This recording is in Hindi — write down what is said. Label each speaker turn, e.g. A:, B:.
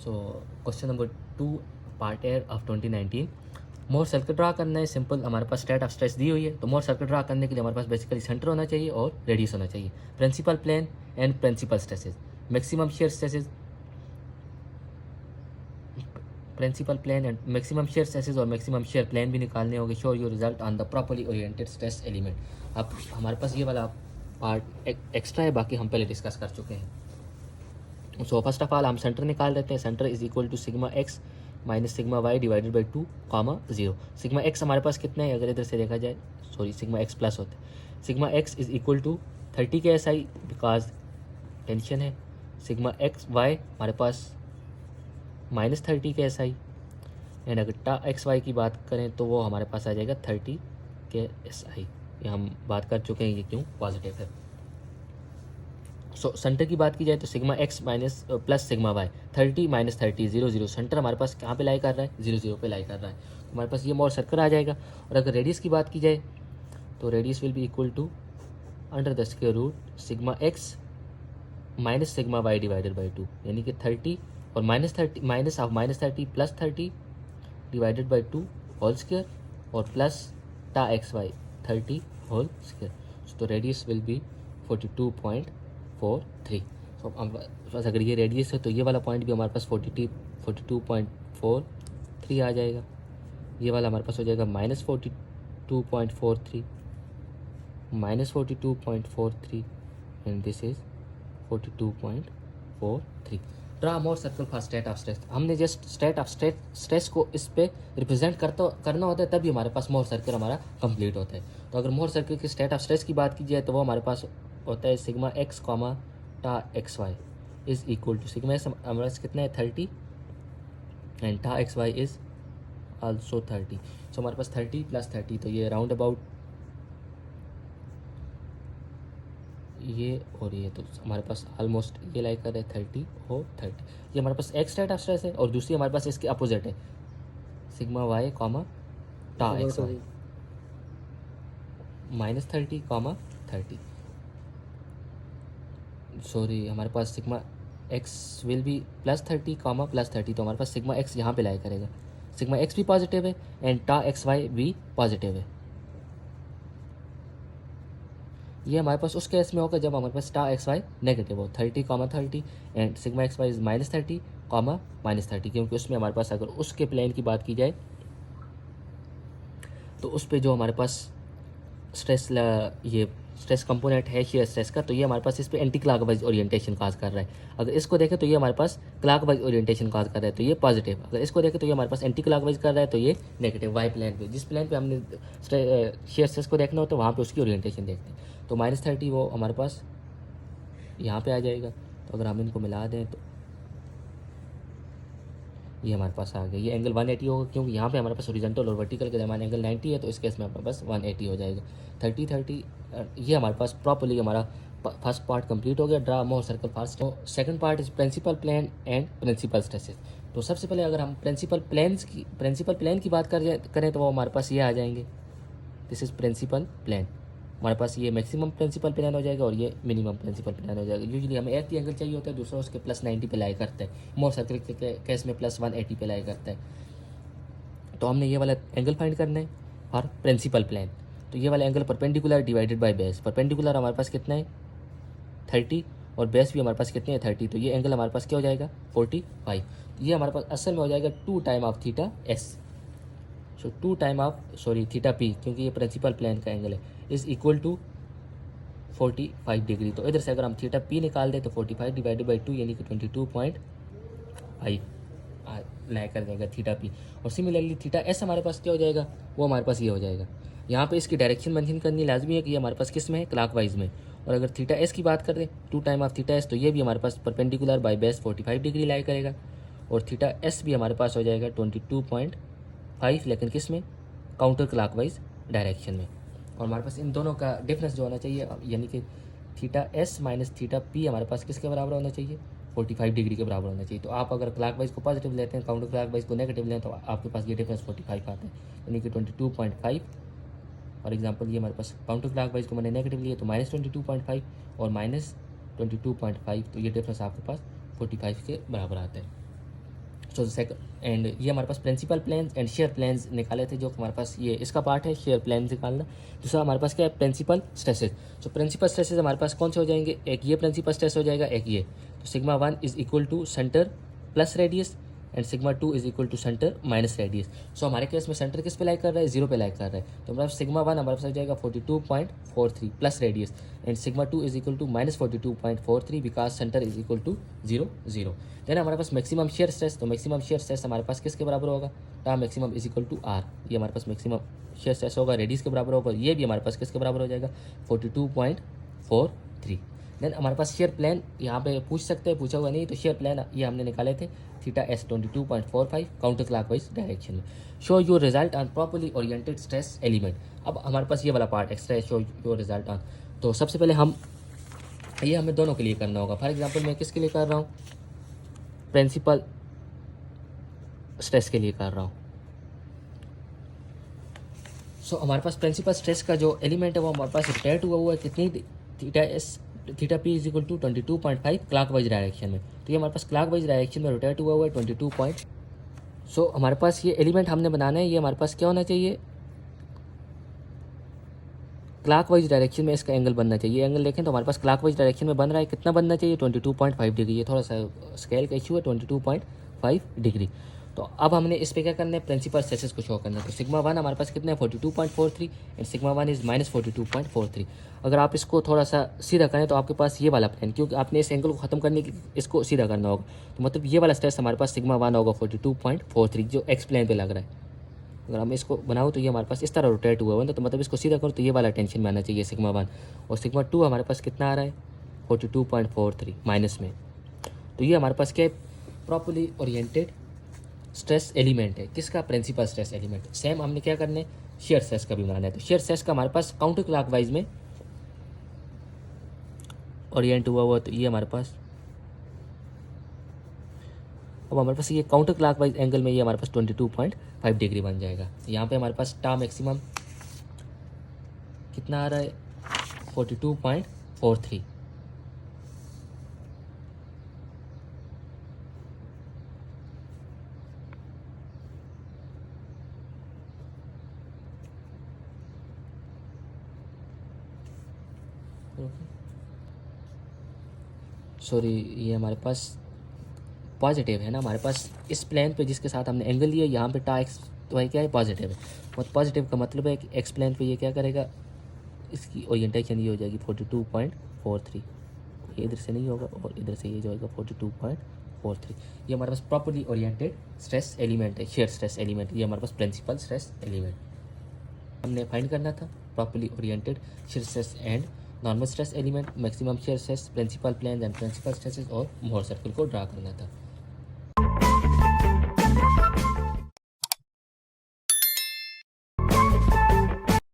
A: So question number 2 part A of 2019। More circle draw करना है, सिंपल। हमारे पास स्टेट ऑफ स्ट्रेस दी हुई है, तो मोर सर्कल ड्रा करने के लिए हमारे पास बेसिकली सेंटर होना चाहिए और रेडियस होना चाहिए। Principal plane and principal stresses, maximum shear stresses, principal plane and maximum shear stresses और मैक्सिमम शेयर प्लेन भी निकालने होंगे। Show your result on the properly oriented stress element. अब हमारे पास ये वाला पार्ट एक्स्ट्रा है, बाकी हम पहले डिस्कस कर चुके हैं। सो फर्स्ट ऑफ ऑल हम सेंटर निकाल देते हैं। Centre is equal to sigma x minus sigma y divided by 2 comma 0। Sigma x हमारे पास कितना है, अगर इधर से देखा जाए, सॉरी सिग्मा एक्स प्लस होता है। Sigma x is equal to 30 के एस आई बिकॉज टेंशन है। सिग्मा एक्स वाई हमारे पास -30 के एस आई, एंड अगर टा एक्स वाई की बात करें तो वो हमारे पास आ जाएगा 30 के एस आई। ये हम बात कर चुके हैं, ये क्यों पॉजिटिव है। सो सेंटर की बात की जाए तो sigma x minus plus sigma y 30 minus 30 0 0। Centre हमारे पास कहाँ पे लाई कर रहा है, 0 0 पे लाई कर रहा है, तो हमारे पास ये मोर सर्कल आ जाएगा। और अगर रेडियस की बात की जाए तो radius will be equal to under the square root sigma x minus sigma y divided by 2, यानी कि 30 और -30 plus 30 divided by 2 whole square और plus tau x y 30 whole square. तो रेडियस विल बी 42.43। तो बस अगर ये रेडियस है तो ये वाला पॉइंट भी हमारे पास 42.43 आ जाएगा। ये वाला हमारे पास हो जाएगा -42.43 -42.43 and this is 42.43। Draw Mohr circle for state of stress. हमने जस्ट स्टेट ऑफ स्ट्रेस को इस पे रिप्रेजेंट करना होता है, तभी हमारे पास मोर सर्कल हमारा कंप्लीट होता है। तो अगर मोर सर्कल की स्टेट ऑफ स्ट्रेस की बात की जाए तो वो हमारे पास होता है सिग्मा एक्स कॉमा टा x y is equal to sigma x हमारे पास कितना है 30 and tau x y is also 30। So हमारे पास 30 प्लस 30, तो ये राउंड अबाउट ये और ये, तो हमारे पास ऑलमोस्ट ये लाइक कर रहे 30 हो 30। ये हमारे पास एक्स स्टेट ऑफ स्ट्रेस है, और दूसरी हमारे पास इसके अपोजिट है सिग्मा वाई कॉमा टा एक्स वाई -30 कॉमा 30। सॉरी हमारे पास sigma x will be +30 comma +30, तो हमारे पास सिग्मा एक्स यहाँ पे लाई करेगा। सिग्मा एक्स भी पॉजिटिव है एंड टा एक्स वाई भी पॉजिटिव है। ये हमारे पास उस केस में होगा जब हमारे पास टा एक्स वाई नेगेटिव हो, 30 comma 30 and sigma x y is -30 comma -30, क्योंकि उसमें हमारे पास अगर उसके प्लेन की बात की जाए तो उस पर जो हमारे पास ये स्ट्रेस कंपोनेंट है शेयर स्ट्रेस का, तो ये हमारे पास इस पर एंटी क्लॉकवाइज ओरिएंटेशन काज कर रहा है। अगर इसको देखें तो ये हमारे पास क्लॉकवाइज ओरिएंटेशन काज कर रहा है, तो ये पॉजिटिव। अगर इसको देखें तो ये हमारे पास एंटी क्लॉकवाइज कर रहा है, तो ये नेगेटिव। वाई प्लेन पे, जिस प्लेन पे हमने शेयर स्ट्रेस को देखना हो तो वहाँ पे उसकी ओरिएंटेशन देखते हैं। तो -30 वो हमारे पास यहाँ पे आ जाएगा। तो अगर हम इनको मिला दें तो ये हमारे पास आ गया। ये एंगल 180 होगा, क्योंकि यहाँ पे हमारे पास हॉरिजॉन्टल और वर्टिकल के दरमियान एंगल 90 है, तो इस केस में हमारे पास 180 हो जाएगा। 30 ये हमारे पास प्रॉपर्ली हमारा फर्स्ट पार्ट कंप्लीट हो गया। Draw Mohr circle first. तो second part is principal plane and principal stresses. तो सबसे पहले अगर हम प्रिंसिपल प्लेन की बात करें तो वो हमारे पास ये आ जाएंगे। This is principal plane. हमारे पास ये मैक्सिमम प्रिंसिपल प्लेन हो जाएगा और ये मिनिमम प्रिंसिपल प्लेन हो जाएगा। यूजुअली हमें एक ही एंगल चाहिए होता है, दूसरा उसके +90 पे लाई करता है। मोर सर्कल के केस में +180 पे लाई करता है। तो हमने ये वाला एंगल फाइंड करना है और प्रिंसिपल प्लेन। तो ये वाला angle perpendicular divided by base. Perpendicular हमारे पास कितना है 30 और बेस भी हमारे पास कितने हैं 30, तो ये एंगल हमारे पास क्या हो जाएगा 45। ये हमारे पास असल में हो जाएगा 2 time of theta S. So 2 time of theta P, क्योंकि ये प्रिंसिपल प्लेन का एंगल है, इज इक्वल टू 45 डिग्री। तो इधर से अगर हम थीटा पी निकाल दें तो 45 डिवाइडेड बाई 2 यानी कि 22.5 लाई कर देगा थीटा पी। और सिमिलरली थीटा एस हमारे पास क्या हो जाएगा, वो हमारे पास ये हो जाएगा। यहाँ पे इसकी डायरेक्शन मेंशन करनी लाजमी है कि ये हमारे पास किस में है, क्लॉकवाइज में। और अगर थीटा एस की बात करें 2 टाइम ऑफ थीटा एस, तो ये भी हमारे पास परपेंडिकुलर बाय बेस 45 डिग्री लाई करेगा। और थीटा एस भी हमारे पास हो जाएगा 22.5, लेकिन किस में, काउंटर क्लॉकवाइज डायरेक्शन में। और हमारे पास इन दोनों का डिफरेंस जो होना चाहिए, यानी कि theta S minus theta P हमारे पास किसके बराबर होना चाहिए, 45 डिग्री के बराबर होना चाहिए। तो आप अगर क्लॉकवाइज को पॉजिटिव लेते हैं, काउंटर क्लॉकवाइज को नेगेटिव लें, तो आपके पास ये डिफरेंस 45 आता है, यानी कि 22.5। फॉर एग्जांपल ये हमारे पास काउंटर क्लॉकवाइज को मैंने नेगेटिव लिया तो -22.5 और -22.5, तो ये डिफरेंस आपके पास 45 के बराबर आता है। सो सेकंड एंड ये हमारे पास principal planes and shear planes निकाले थे, जो हमारे पास ये इसका पार्ट है शेयर प्लेन निकालना। दूसरा हमारे पास क्या है, प्रिंसिपल स्ट्रेसेस। तो प्रिंसिपल स्ट्रेसेस हमारे पास कौन से हो जाएंगे, एक ये प्रिंसिपल स्ट्रेस हो जाएगा, एक ये। तो sigma 1 is equal to centre plus radius and sigma 2 is equal to centre minus radius. So हमारे केस में सेंटर किस पे लाइक कर रहा है, 0 पे लाइक कर रहा है। तो हमारे पास सिग्मा 1 हमारे पास हो जाएगा 42.43 plus radius and sigma 2 is equal to minus 42.43 because centre is equal to 0 0। Then हमारे पास मैक्सिमम शेयर स्ट्रेस, तो मैक्सिमम शेयर स्ट्रेस हमारे पास किसके बराबर होगा, tau maximum is equal to R. ये हमारे पास मैक्सिमम शेयर स्ट्रेस होगा, रेडियस के बराबर होगा, ये भी हमारे पास किसके बराबर हो जाएगा 42.43। देन हमारे पास शेयर प्लान यहाँ पे पूछ सकते हैं, पूछा हुआ नहीं, तो शेयर प्लान ये हमने निकाले थे theta as 22.45 counter clockwise direction में। Show your result on properly oriented stress element. अब हमारे पास ये वाला पार्ट एक्स्ट्रा है, शो योर रिजल्ट ऑन। तो सबसे पहले ये हमें दोनों के लिए करना होगा। फॉर एग्जाम्पल मैं किसके लिए कर रहा हूँ, प्रिंसिपल स्ट्रेस के लिए कर रहा हूँ। सो हमारे पास प्रिंसिपल स्ट्रेस का जो एलिमेंट है वो हमारे पास रोटेट हुआ है कितनी, theta P is equal to 22.5 clockwise direction में। तो ये हमारे पास क्लॉकवाइज डायरेक्शन में रोटेट हुआ है 22 सो हमारे पास ये एलिमेंट हमने बनाना है, ये हमारे पास क्या होना चाहिए, क्लॉकवाइज डायरेक्शन में इसका एंगल बनना चाहिए। एंगल देखें तो हमारे पास क्लॉकवाइज डायरेक्शन में बन रहा है, कितना बनना चाहिए 22.5 डिग्री। ये थोड़ा सा स्केल का इशू है, 22.5 डिग्री। तो अब हमने इस पर क्या करना है, प्रिंसिपल स्ट्रेसेस को शो करना है। तो सिग्मा 1 हमारे पास कितना है 42.43 एंड सिग्मा 1 इज माइनस 42.43। अगर आप इसको थोड़ा सा सीधा करें तो आपके पास ये वाला प्लान, क्योंकि आपने इस एंगल को ख़त्म करने के लिए इसको सीधा करना होगा, तो मतलब ये वाला स्ट्रेस हमारे पास सिग्मा 1 होगा 42.43 जो एक्स प्लेन पे लग रहा है। अगर हम इसको बनाओ तो ये हमारे पास इस तरह रोटेट हुआ है, तो मतलब इसको सीधा करो तो ये वाला टेंशन में आना चाहिए सिग्मा 1। और सिग्मा 2 हमारे पास कितना आ रहा है 42.43 माइनस में। तो ये हमारे पास क्या है, प्रॉपर्ली ओरिएंटेड स्ट्रेस एलिमेंट है, किसका, प्रिंसिपल स्ट्रेस एलिमेंट। सेम हमने क्या करना है, शेयर स्ट्रेस का भी बनाना है। तो शेयर स्ट्रेस का हमारे पास काउंटर क्लॉकवाइज में ओरिएंट हुआ, तो ये हमारे पास अब हमारे पास ये काउंटर क्लॉकवाइज एंगल में ये हमारे पास 22.5 डिग्री बन जाएगा। यहाँ पे हमारे पास टा मैक्सिमम कितना आ रहा है 42.43। सॉरी, ये हमारे पास पॉजिटिव है ना, हमारे पास इस प्लेन पे जिसके साथ हमने एंगल लिया यहाँ पे टा एक्स तो है क्या है, पॉजिटिव है। और पॉजिटिव का मतलब है कि एक्स प्लेन पे ये क्या करेगा, इसकी ओरिएंटेशन ये हो जाएगी 42.43। ये इधर से नहीं होगा और इधर से ये जो होगा 42.43। ये हमारे पास प्रॉपर्ली ओरिएंटेड स्ट्रेस एलिमेंट है, शेयर स्ट्रेस एलिमेंट। ये हमारे पास प्रिंसिपल स्ट्रेस एलिमेंट हमने फाइंड करना था, properly oriented shear stress and normal stress element, maximum shear stress, principal plane and principal stresses और मोहर सर्कल को ड्रा करना था।